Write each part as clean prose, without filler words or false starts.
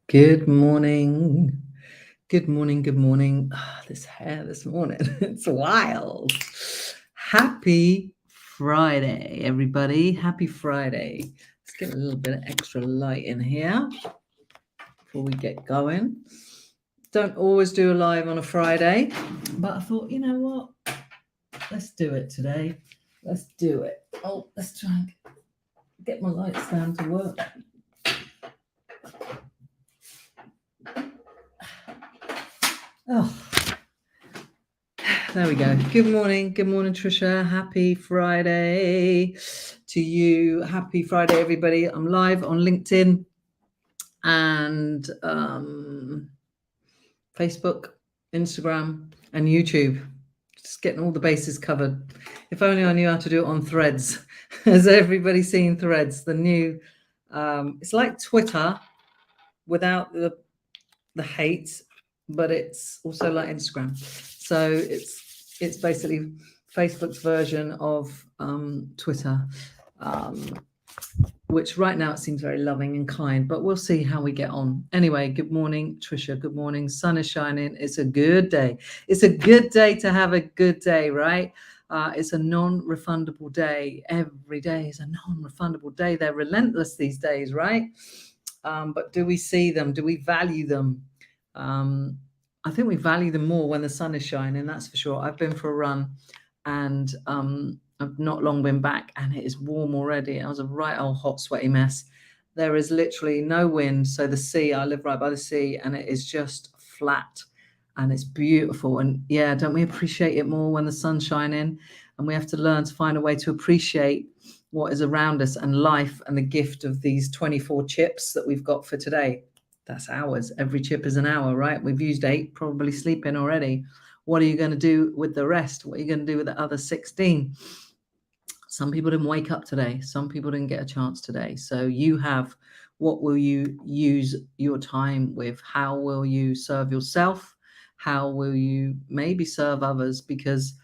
Good morning. Good morning. Good morning. This hair this morning, it's wild. Happy Friday, everybody. Happy Friday. Let's get a little bit of extra light in here before we get going. Don't always do a live on a Friday, but I thought, you know what? Let's do it today. Let's do it. Oh, let's try and get my lights down to work. Oh, there we go. Good morning. Good morning, Trisha. Happy Friday to you. Happy Friday, everybody. I'm live on LinkedIn and Facebook, Instagram, and YouTube. Just getting all the bases covered. If only I knew how to do it on Threads. Has everybody seen Threads? The new, it's like Twitter without the hate, but it's also like Instagram. So it's basically Facebook's version of Twitter, which right now it seems very loving and kind, but we'll see how we get on. Anyway, good morning, Trisha. Good morning. Sun is shining. It's a good day. It's a good day to have a good day, right? It's a non-refundable day. Every day is a non-refundable day. They're relentless these days, right? But do we see them? Do we value them? I think we value them more when the sun is shining, that's for sure. I've been for a run and I've not long been back and it is warm already. I was a right old hot, sweaty mess. There is literally no wind. So the sea, I live right by the sea and it is just flat and it's beautiful. And yeah, don't we appreciate it more when the sun's shining? And we have to learn to find a way to appreciate what is around us and life and the gift of these 24 chips that we've got for today. That's hours. Every chip is an hour, right? We've used 8, probably sleeping already. What are you going to do with the rest? What are you going to do with the other 16? Some people didn't wake up today. Some people didn't get a chance today. So you have, what will you use your time with? How will you serve yourself? How will you maybe serve others? Because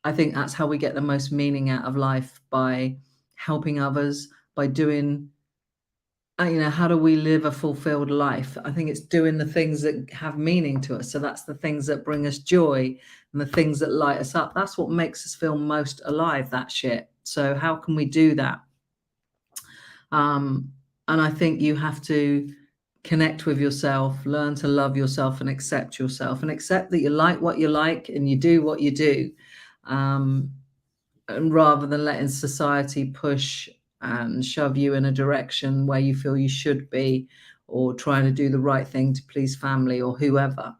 I think that's how we get the most meaning out of life, by helping others, by doing, how do we live a fulfilled life? I think it's doing the things that have meaning to us. So that's the things that bring us joy and the things that light us up. That's what makes us feel most alive, that shit. So how can we do that? And I think you have to connect with yourself, learn to love yourself and accept that you like what you like and you do what you do. And rather than letting society push and shove you in a direction where you feel you should be, or trying to do the right thing to please family or whoever.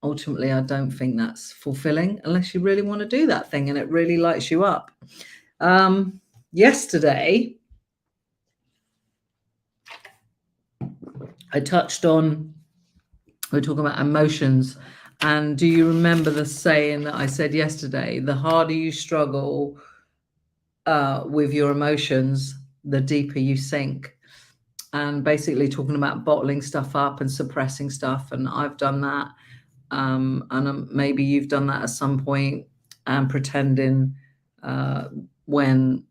Ultimately, I don't think that's fulfilling unless you really want to do that thing and it really lights you up. Yesterday, I touched on, we're talking about emotions. And do you remember the saying that I said yesterday? The harder you struggle with your emotions, the deeper you sink. And basically talking about bottling stuff up and suppressing stuff. And I've done that. And maybe you've done that at some point, and pretending when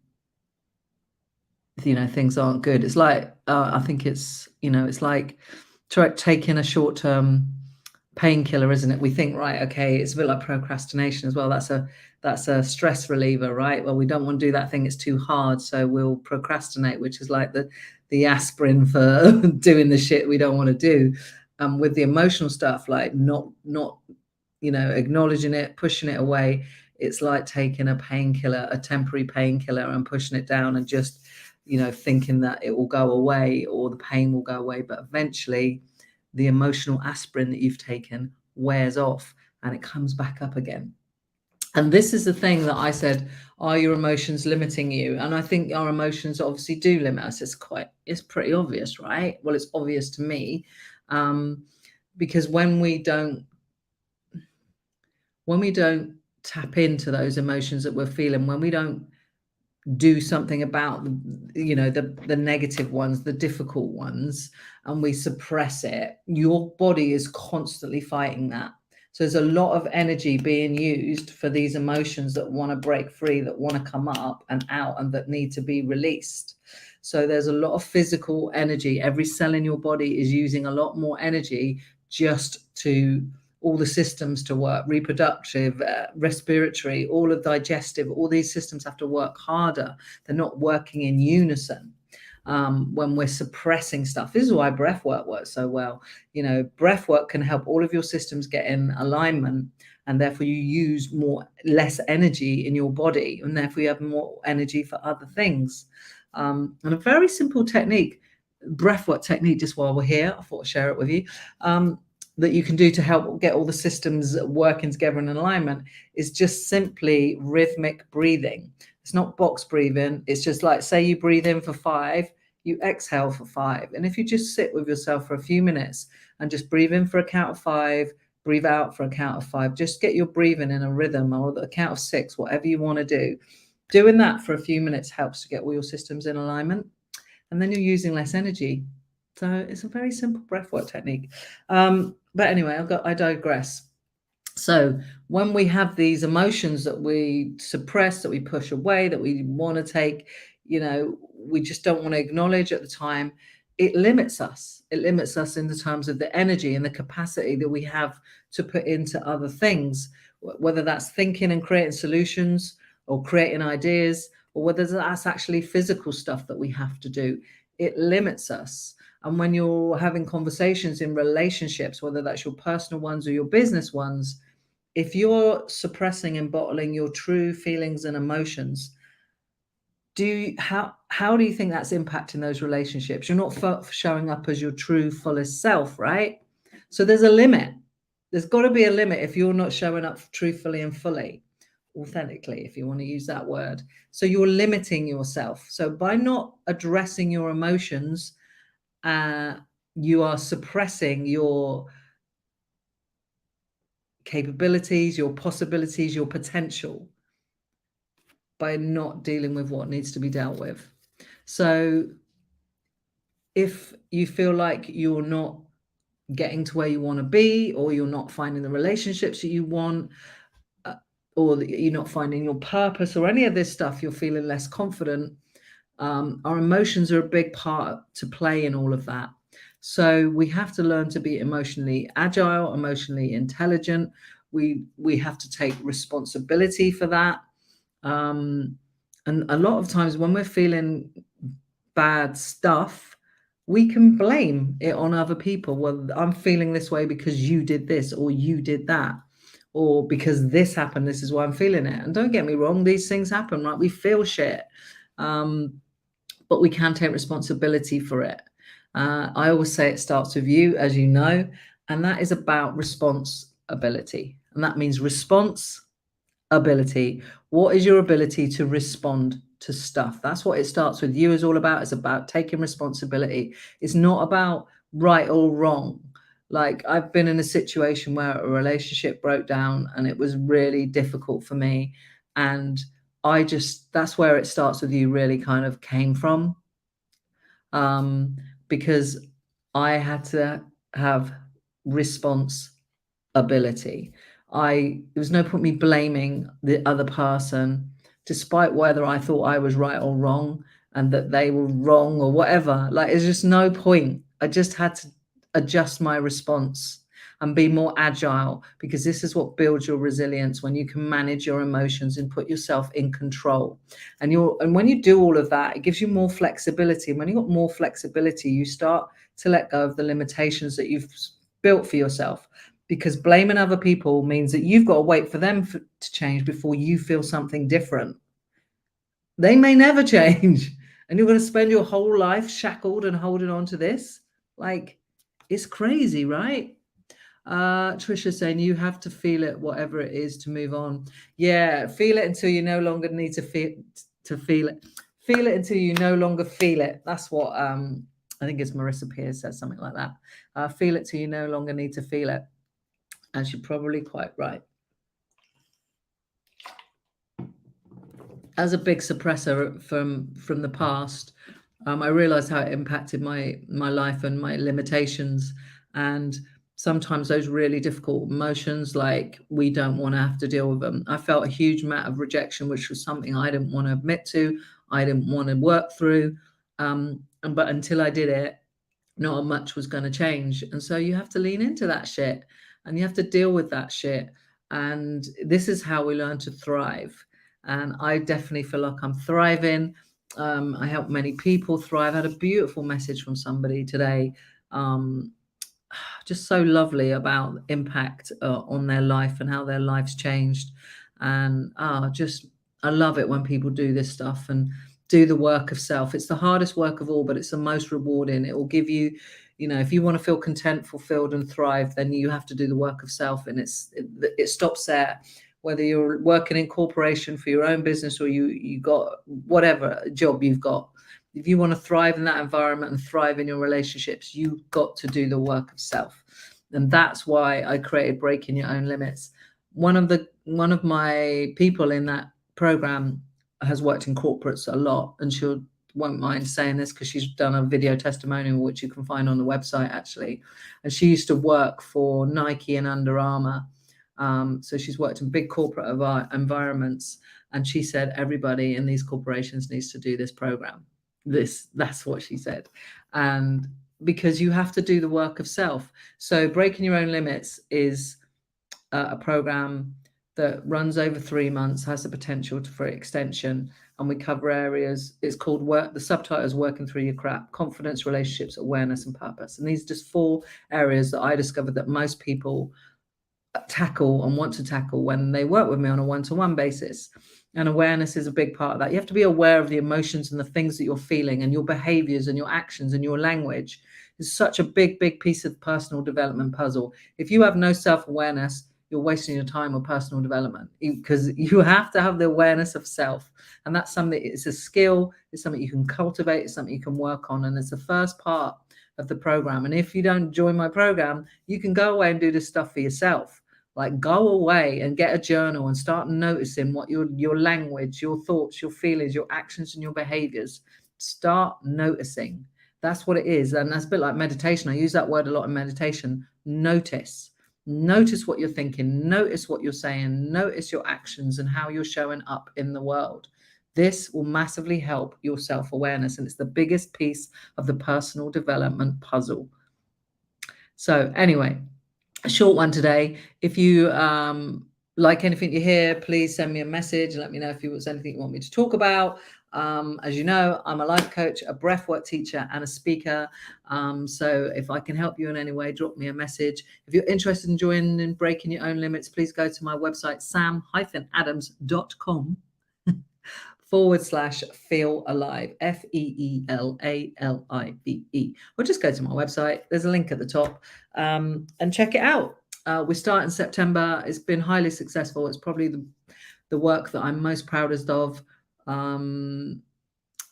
things aren't good. It's like I think it's like taking a short-term painkiller, isn't it? We think, right, okay, it's a bit like procrastination as well. That's a stress reliever, right? Well, we don't want to do that thing, it's too hard, so we'll procrastinate, which is like the aspirin for doing the shit we don't want to do. With the emotional stuff, like not acknowledging it, pushing it away, it's like taking a painkiller, a temporary painkiller, and pushing it down and just thinking that it will go away or the pain will go away. But eventually the emotional aspirin that you've taken wears off and it comes back up again. And this is the thing that I said, are your emotions limiting you? And I think our emotions obviously do limit us. It's pretty obvious, right? Well, it's obvious to me, because when we don't tap into those emotions that we're feeling, when we don't do something about the negative ones, the difficult ones, and we suppress it, your body is constantly fighting that. So there's a lot of energy being used for these emotions that want to break free, that want to come up and out, and that need to be released. So there's a lot of physical energy. Every cell in your body is using a lot more energy just to all the systems to work, reproductive, respiratory, all of digestive, all these systems have to work harder. They're not working in unison. When we're suppressing stuff. This is why breath work works so well. Breath work can help all of your systems get in alignment, and therefore you use less energy in your body, and therefore you have more energy for other things. And a very simple technique, breath work technique, just while we're here, I thought I'd share it with you, that you can do to help get all the systems working together in alignment, is just simply rhythmic breathing. It's not box breathing. It's just like, say you breathe in for 5, you exhale for 5. And if you just sit with yourself for a few minutes and just breathe in for a count of 5, breathe out for a count of 5, just get your breathing in a rhythm, or the count of 6, whatever you want to do. Doing that for a few minutes helps to get all your systems in alignment, and then you're using less energy. So it's a very simple breathwork technique. But anyway, I digress. So when we have these emotions that we suppress, that we push away, that we want to take, we just don't want to acknowledge at the time, it limits us. It limits us in the terms of the energy and the capacity that we have to put into other things, whether that's thinking and creating solutions, or creating ideas, or whether that's actually physical stuff that we have to do. It limits us. And when you're having conversations in relationships, whether that's your personal ones or your business ones, if you're suppressing and bottling your true feelings and emotions, how do you think that's impacting those relationships? You're not showing up as your true fullest self, right? So there's a limit. There's got to be a limit if you're not showing up truthfully and fully, authentically, if you want to use that word. So you're limiting yourself. So by not addressing your emotions, you are suppressing your capabilities, your possibilities, your potential, by not dealing with what needs to be dealt with. So if you feel like you're not getting to where you want to be, or you're not finding the relationships that you want, or you're not finding your purpose, or any of this stuff, you're feeling less confident, our emotions are a big part to play in all of that. So we have to learn to be emotionally agile, emotionally intelligent. We have to take responsibility for that. And a lot of times when we're feeling bad stuff, we can blame it on other people. Well, I'm feeling this way because you did this, or you did that, or because this happened, this is why I'm feeling it. And don't get me wrong, these things happen, right? We feel shit. But we can take responsibility for it. I always say it starts with you, as you know, and that is about responsibility. And that means responsibility. What is your ability to respond to stuff? That's what it starts with. You is all about. It's about taking responsibility. It's not about right or wrong. Like, I've been in a situation where a relationship broke down and it was really difficult for me. And that's where it starts with you really kind of came from. Because I had to have responsibility. There was no point me blaming the other person, despite whether I thought I was right or wrong, and that they were wrong or whatever. Like, there's just no point. I just had to adjust my response and be more agile, because this is what builds your resilience, when you can manage your emotions and put yourself in control. And when you do all of that, it gives you more flexibility. And when you've got more flexibility, you start to let go of the limitations that you've built for yourself, because blaming other people means that you've got to wait for them to change before you feel something different. They may never change, and you're going to spend your whole life shackled and holding on to this. Like, it's crazy, right? Trisha saying you have to feel it, whatever it is, to move on. Yeah, feel it until you no longer need to feel it. Feel it until you no longer feel it. That's what I think it's Marissa Peers says, something like that. Feel it till you no longer need to feel it. And she's probably quite right. As a big suppressor from the past, I realized how it impacted my life and my limitations. And sometimes those really difficult emotions, like we don't want to have to deal with them. I felt a huge amount of rejection, which was something I didn't want to admit to, I didn't want to work through. But until I did it, not much was going to change. And so you have to lean into that shit and you have to deal with that shit. And this is how we learn to thrive. And I definitely feel like I'm thriving. I help many people thrive. I had a beautiful message from somebody today. Just so lovely about impact on their life and how their life's changed. And I love it when people do this stuff and do the work of self. It's the hardest work of all, but it's the most rewarding. It will give you, if you want to feel content, fulfilled, and thrive, then you have to do the work of self. And it stops there. Whether you're working in corporation for your own business or you got whatever job you've got, if you want to thrive in that environment and thrive in your relationships, you've got to do the work of self. And that's why I created Breaking Your Own Limits. One of my people in that program has worked in corporates a lot, and she won't mind saying this because she's done a video testimonial, which you can find on the website actually. And she used to work for Nike and Under Armour. So she's worked in big corporate environments, and she said everybody in these corporations needs to do this program. That's what she said. And because you have to do the work of self. So Breaking Your Own Limits is a program that runs over 3 months, has the potential for extension, and we cover areas. It's called the subtitle is Working Through Your Crap: Confidence, Relationships, Awareness, and Purpose. And these are just 4 areas that I discovered that most people tackle and want to tackle when they work with me on a one-to-one basis. And awareness is a big part of that. You have to be aware of the emotions and the things that you're feeling, and your behaviors and your actions and your language is such a big piece of personal development puzzle. If you have no self-awareness, you're wasting your time with personal development, because you have to have the awareness of self. And that's something, it's a skill, it's something you can cultivate, it's something you can work on. And it's the first part of the program. And if you don't join my program, you can go away and do this stuff for yourself. Like, go away and get a journal and start noticing what your language, your thoughts, your feelings, your actions, and your behaviors. Start noticing. That's what it is. And that's a bit like meditation. I use that word a lot in meditation. Notice what you're thinking. Notice what you're saying. Notice your actions and how you're showing up in the world. This will massively help your self-awareness. And it's the biggest piece of the personal development puzzle. So anyway, a short one today. If you like anything you hear, please send me a message and let me know if there's anything you want me to talk about. As you know, I'm a life coach, a breathwork teacher, and a speaker. So if I can help you in any way, drop me a message. If you're interested in joining Breaking Your Own Limits, please go to my website, sam-adams.com /feel alive, FEELALIVE, or just go to my website. There's a link at the top, and check it out. We start in September. It's been highly successful. It's probably the work that I'm most proudest of. That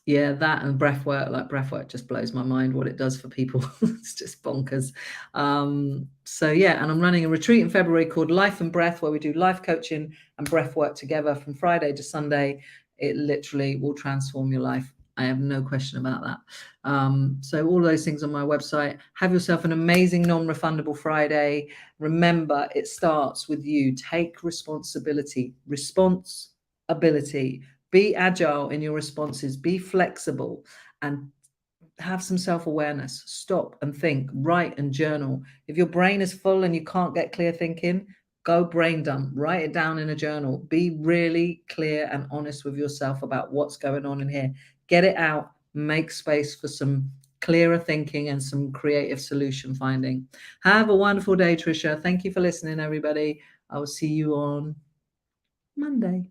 and breathwork just blows my mind what it does for people. It's just bonkers. And I'm running a retreat in February called Life and Breath, where we do life coaching and breathwork together from Friday to Sunday. It literally will transform your life. I have no question about that. So all those things on my website. Have yourself an amazing non-refundable Friday. Remember, it starts with you. Take responsibility. Be agile in your responses. Be flexible and have some self-awareness. Stop and think. Write and journal. If your brain is full and you can't get clear thinking, go brain dump. Write it down in a journal. Be really clear and honest with yourself about what's going on in here. Get it out. Make space for some clearer thinking and some creative solution finding. Have a wonderful day, Trisha. Thank you for listening, everybody. I will see you on Monday.